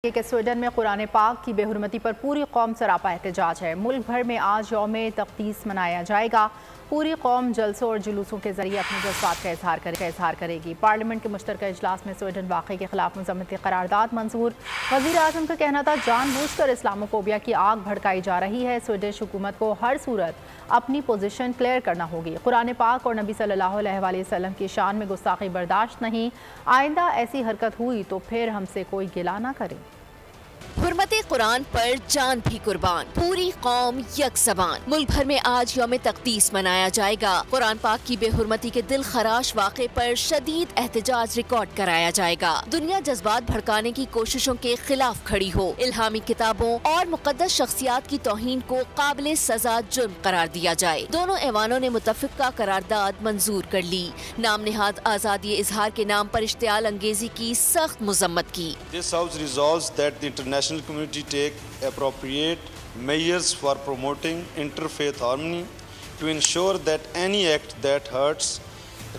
کہ سویڈن میں قرآن پاک کی بے حرمتی پر پوری قوم سراپا احتجاج ہے۔ ملک بھر میں آج یوم تقدیس منایا جائے گا۔ پوری قوم جلسوں اور جلوسوں کے ذریعے اپنے جذبات کا اظہار کرے گی۔ پارلیمنٹ کے مشترکہ اجلاس میں سویڈن واقعے کے خلاف مذمتی قرارداد منظور۔ وزیر اعظم کا کہنا تھا جان بوجھ کر اسلاموفوبیا کی آگ بھڑکائی جا رہی ہے۔ سویڈش حکومت کو ہر صورت اپنی پوزیشن کلیئر کرنا ہوگی۔ قرآن پاک اور نبی صلی اللہ علیہ وآلہ وسلم کی شان میں گستاخی برداشت نہیں۔ آئندہ ایسی حرکت ہوئی تو پھر ہم سے کوئی گلہ نہ کرے۔ حرمت قرآن پر جان بھی قربان، پوری قوم یک زبان۔ ملک بھر میں آج یوم تقدیس منایا جائے گا۔ قرآن پاک کی بے حرمتی کے دل خراش واقعے پر شدید احتجاج ریکارڈ کرایا جائے گا۔ دنیا جذبات بھڑکانے کی کوششوں کے خلاف کھڑی ہو۔ الہامی کتابوں اور مقدس شخصیات کی توہین کو قابل سزا جرم قرار دیا جائے۔ دونوں ایوانوں نے متفقہ قرارداد منظور کر لی۔ نام نہاد آزادی اظہار کے نام پر اشتعال انگیزی کی سخت مذمت کی۔ This House resolves that the international community take appropriate measures for promoting interfaith harmony to ensure that any act that hurts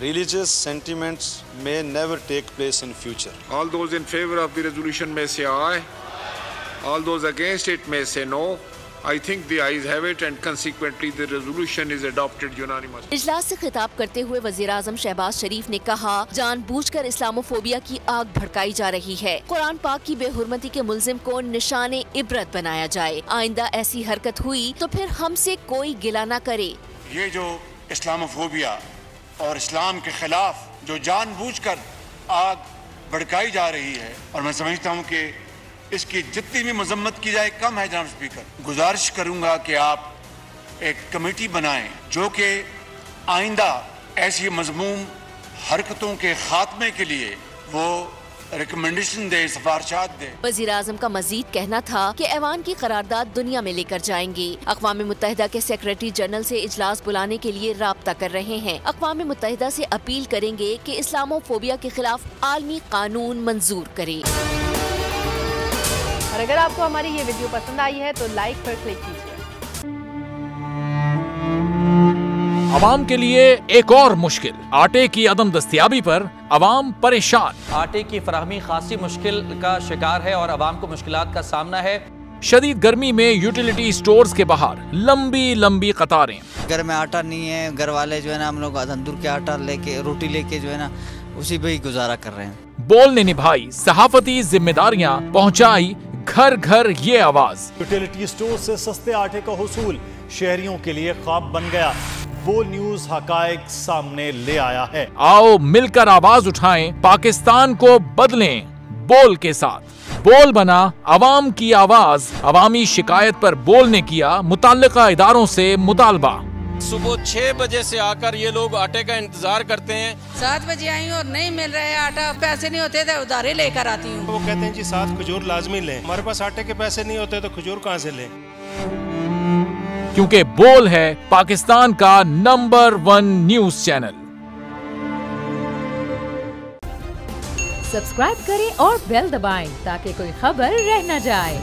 religious sentiments may never take place in future. All those in favor of the resolution may say aye. All those against it may say no. I think the ayes have it and consequently the resolution is adopted unanimously. اجلاس سے خطاب کرتے ہوئے وزیر اعظم شہباز شریف نے کہا جان بوجھ کر اسلاموفوبیا کی آگ بھڑکائی جا رہی ہے۔ قرآن پاک کی بے حرمتی کے ملزم کو نشان عبرت بنایا جائے۔ آئندہ ایسی حرکت ہوئی تو پھر ہم سے کوئی گلہ نہ کرے۔ یہ جو اسلاموفوبیا اور اسلام کے خلاف جو جان بوجھ کر آگ بھڑکائی جا رہی ہے، اور میں سمجھتا ہوں کہ اس کی جتنی بھی مذمت کی جائے کم ہے۔ جناب اسپیکر، گزارش کروں گا کہ آپ ایک کمیٹی بنائیں جو کہ آئندہ ایسی مذموم حرکتوں کے خاتمے کے لیے وہ ریکمنڈیشن دے، سفارشات دے۔ وزیر اعظم کا مزید کہنا تھا کہ ایوان کی قرارداد دنیا میں لے کر جائیں گے۔ اقوام متحدہ کے سیکریٹری جنرل سے اجلاس بلانے کے لیے رابطہ کر رہے ہیں۔ اقوام متحدہ سے اپیل کریں گے کہ اسلاموفوبیا کے خلاف عالمی قانون منظور کرے۔ اور اگر آپ کو ہماری یہ ویڈیو پسند آئی ہے تو لائک پر کلک کیجیے۔ عوام کے لیے ایک اور مشکل، آٹے کی عدم دستیابی پر عوام پریشان۔ آٹے کی فراہمی خاصی مشکل کا شکار ہے اور عوام کو مشکلات کا سامنا ہے۔ شدید گرمی میں یوٹیلیٹی سٹورز کے باہر لمبی قطاریں۔ گھر میں آٹا نہیں ہے، گھر والے جو ہے نا ہم لوگ تندور کے آٹا لے کے روٹی لے کے جو ہے نا اسی پہ ہی گزارا کر رہے ہیں۔ بول نے نبھائی صحافتی ذمہ داریاں، پہنچائی گھر گھر یہ آواز۔ یوٹیلیٹی سٹور سے سستے آٹے کا حصول شہریوں کے لیے خواب بن گیا۔ بول نیوز حقائق سامنے لے آیا ہے۔ آؤ مل کر آواز اٹھائیں، پاکستان کو بدلیں بول کے ساتھ۔ بول بنا عوام کی آواز۔ عوامی شکایت پر بول نے کیا متعلقہ اداروں سے مطالبہ۔ صبح 6 بجے سے آ کر یہ لوگ آٹے کا انتظار کرتے ہیں۔ 7 بجے آئی ہوں اور نہیں مل رہے آٹا، پیسے نہیں ہوتے تھے ادھارے لے کر آتی ہوں۔ وہ کہتے ہیں جی 7 کھجور لازمی لیں، ہمارے پاس آٹے کے پیسے نہیں ہوتے تو کھجور کہاں سے لیں؟ کیونکہ بول ہے پاکستان کا نمبر 1 نیوز چینل۔ سبسکرائب کریں اور بیل دبائیں تاکہ کوئی خبر رہ نہ جائے۔